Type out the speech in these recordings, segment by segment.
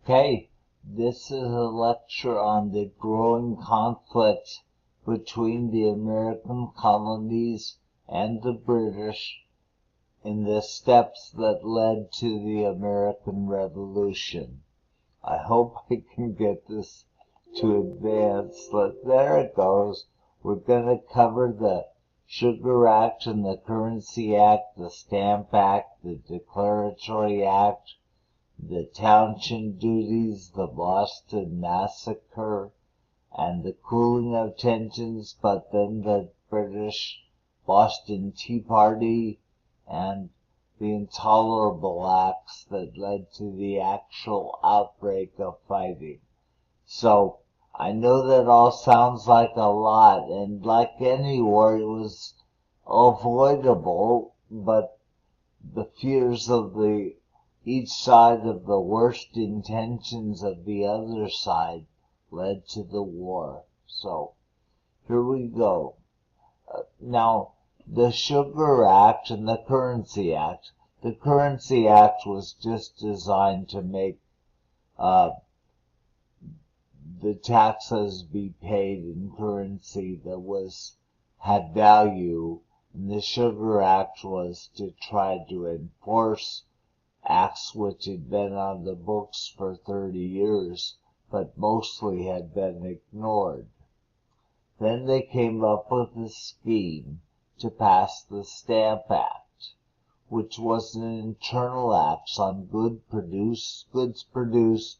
Okay, this is a lecture on the growing conflict between the American colonies and the British in the steps that led to the American Revolution. I hope I can get this to advance, but there it goes. We're going to cover the Sugar Act and the Currency Act, the Stamp Act, the Declaratory Act, the Townshend duties, the Boston Massacre, and the cooling of tensions, but then the British Boston Tea Party, and the intolerable acts that led to the actual outbreak of fighting. So, I know that all sounds like a lot, and like any war, it was avoidable, but the fears of each side of the worst intentions of the other side led to the war. So, here we go. Now, the Sugar Act and the Currency Act. The Currency Act was just designed to make the taxes be paid in currency that had value, and the Sugar Act was to try to enforce acts which had been on the books for 30 years, but mostly had been ignored. Then they came up with a scheme to pass the Stamp Act, which was an internal act on goods produced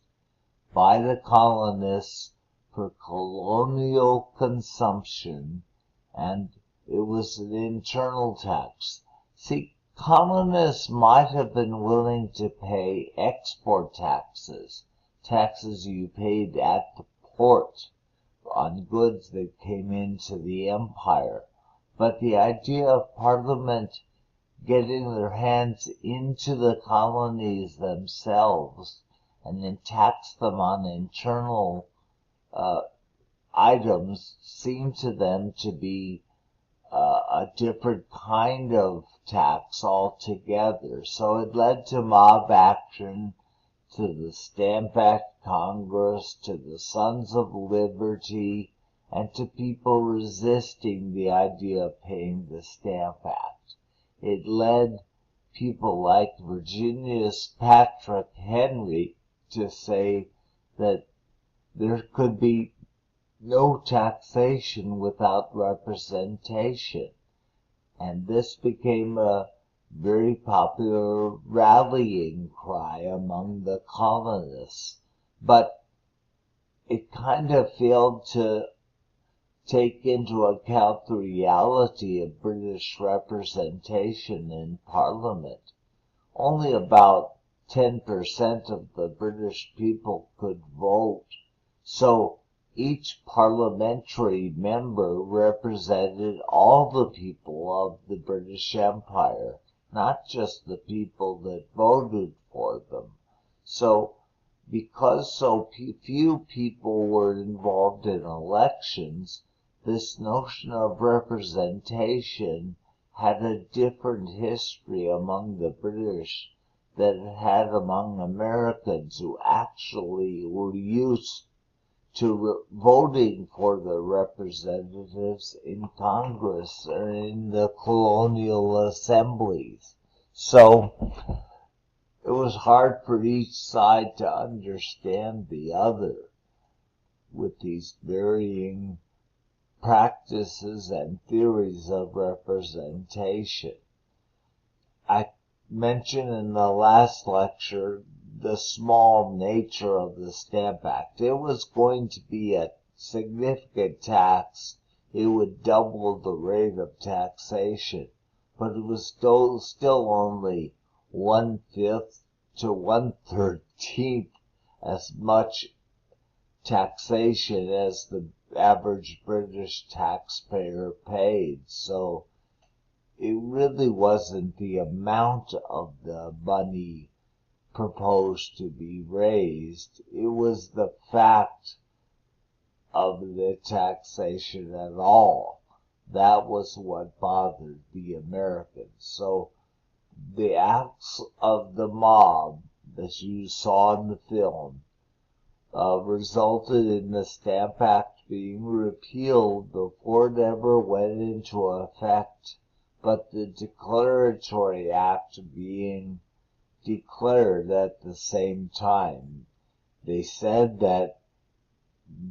by the colonists for colonial consumption, and it was an internal tax. See, colonists might have been willing to pay export taxes you paid at the port on goods that came into the empire, but the idea of Parliament getting their hands into the colonies themselves and then tax them on internal items seemed to them to be a different kind of tax altogether. So it led to mob action, to the Stamp Act Congress, to the Sons of Liberty, and to people resisting the idea of paying the Stamp Act. It led people like Virginius Patrick Henry to say that there could be no taxation without representation. And this became a very popular rallying cry among the colonists. But it kind of failed to take into account the reality of British representation in Parliament. Only about 10% of the British people could vote, so each parliamentary member represented all the people of the British Empire, not just the people that voted for them. So, because so few people were involved in elections, this notion of representation had a different history among the British than it had among Americans who actually were used to voting for their representatives in Congress or in the colonial assemblies. So it was hard for each side to understand the other with these varying practices and theories of representation. I mentioned in the last lecture the small nature of the Stamp Act. It was going to be a significant tax. It would double the rate of taxation, but it was still only 1/5 to 1/13 as much taxation as the average British taxpayer paid. So it really wasn't the amount of the money proposed to be raised. It was the fact of the taxation at all. That was what bothered the Americans. So the acts of the mob that you saw in the film resulted in the Stamp Act being repealed before it ever went into effect, but the Declaratory Act being declared at the same time. They said that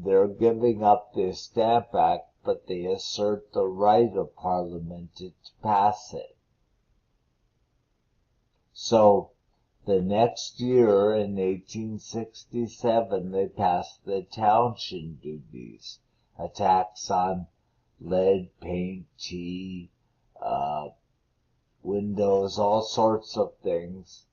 they're giving up the Stamp Act, but they assert the right of Parliament to pass it. So, the next year, in 1867, they passed the Townshend duties, a tax on lead, paint, tea, windows, all sorts of things,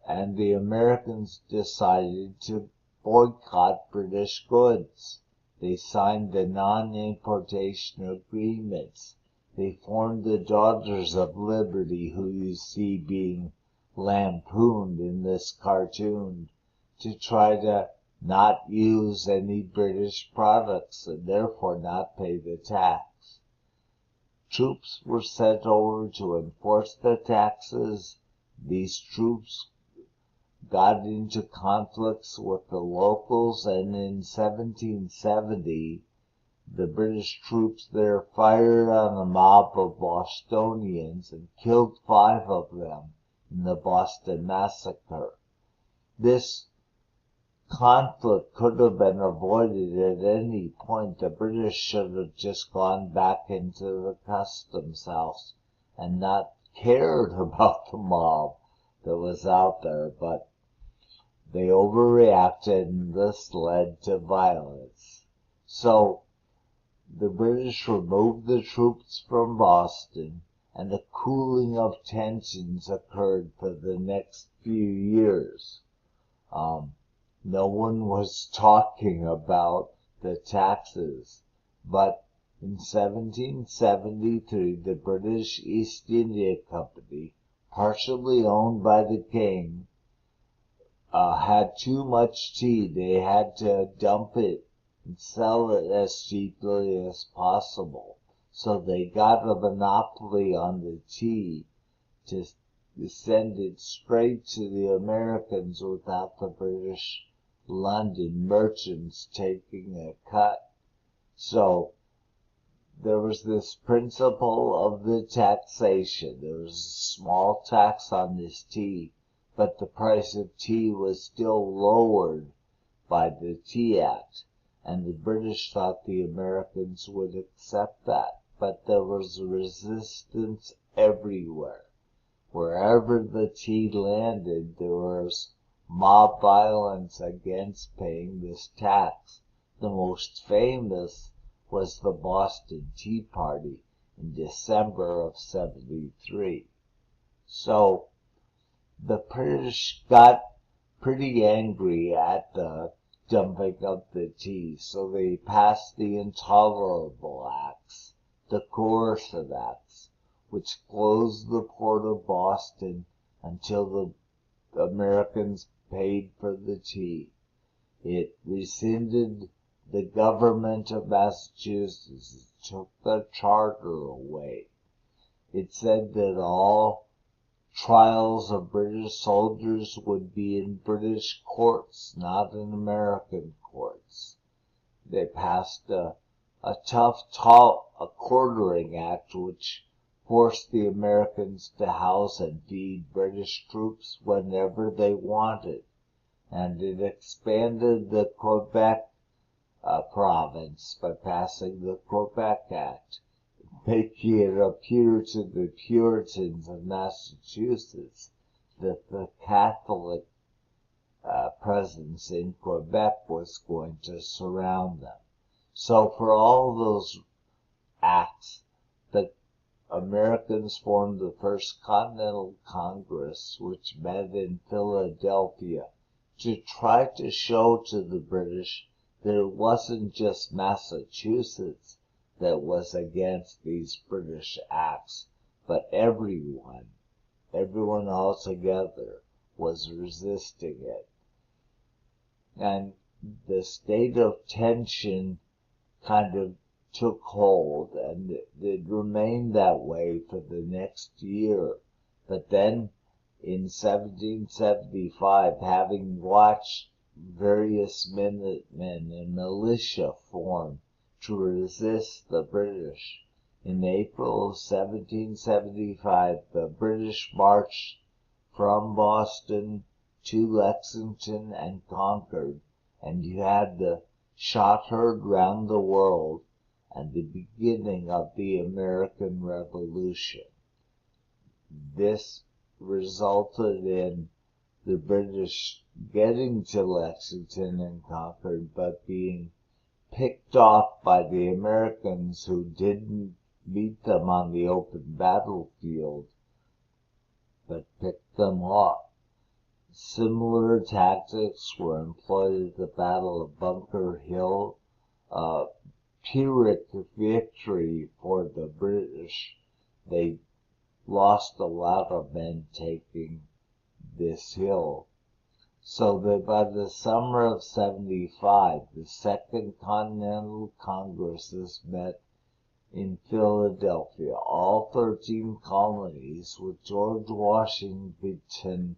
and the Americans decided to boycott British goods. They signed the non-importation agreements. They formed the Daughters of Liberty, who you see being lampooned in this cartoon, to try to not use any British products and therefore not pay the tax. Troops were sent over to enforce the taxes. These troops got into conflicts with the locals, and in 1770, the British troops there fired on a mob of Bostonians and killed 5 of them in the Boston Massacre. This conflict could have been avoided at any point. The British should have just gone back into the customs house and not cared about the mob that was out there, but they overreacted, and this led to violence. So, the British removed the troops from Boston, and a cooling of tensions occurred for the next few years. No one was talking about the taxes, but in 1773, the British East India Company, partially owned by the king, had too much tea. They had to dump it and sell it as cheaply as possible. So they got a monopoly on the tea to send it straight to the Americans without the British London merchants taking a cut. So there was this principle of the taxation. There was a small tax on this tea, but the price of tea was still lowered by the Tea Act, and the British thought the Americans would accept that. But there was resistance everywhere. Wherever the tea landed, there was mob violence against paying this tax. The most famous was the Boston Tea Party in December of '73. So, the British got pretty angry at the dumping of the tea, so they passed the Intolerable Acts, the Coercive Acts, which closed the port of Boston until the Americans paid for the tea. It rescinded the government of Massachusetts. It took the charter away. It said that all trials of British soldiers would be in British courts, not in American courts. They passed a tough quartering act, which forced the Americans to house and feed British troops whenever they wanted, and it expanded the Quebec province by passing the Quebec Act, making it appear to the Puritans of Massachusetts that the Catholic presence in Quebec was going to surround them. So for all those acts, the Americans formed the First Continental Congress, which met in Philadelphia, to try to show to the British that it wasn't just Massachusetts that was against these British acts, but everyone altogether was resisting it. And the state of tension kind of took hold, and it remained that way for the next year. But then, in 1775, having watched various Minutemen and militia formed to resist the British. In April of 1775, the British marched from Boston to Lexington and Concord, and you had the shot heard round the world and the beginning of the American Revolution. This resulted in the British getting to Lexington and Concord, but being picked off by the Americans, who didn't beat them on the open battlefield, but picked them off. Similar tactics were employed at the Battle of Bunker Hill, a Pyrrhic victory for the British. They lost a lot of men taking this hill. So that by the summer of 75, the Second Continental Congresses met in Philadelphia, all 13 colonies, with George Washington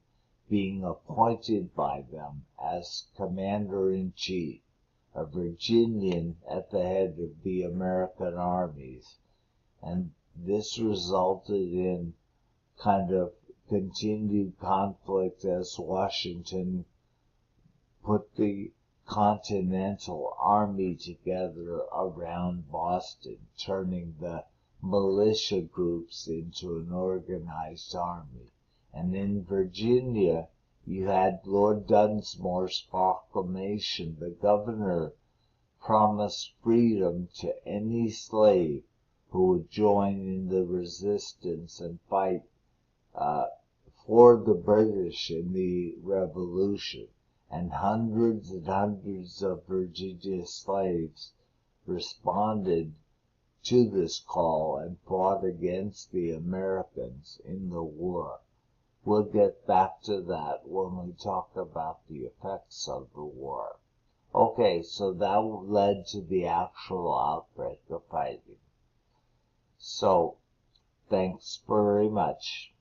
being appointed by them as Commander-in-Chief, a Virginian at the head of the American armies. And this resulted in kind of continued conflict as Washington put the Continental Army together around Boston, turning the militia groups into an organized army. And in Virginia, you had Lord Dunsmore's proclamation. The governor promised freedom to any slave who would join in the resistance and fight for the British in the Revolution. And hundreds of Virginia slaves responded to this call and fought against the Americans in the war. We'll get back to that when we talk about the effects of the war. Okay, so that led to the actual outbreak of fighting. So, thanks very much.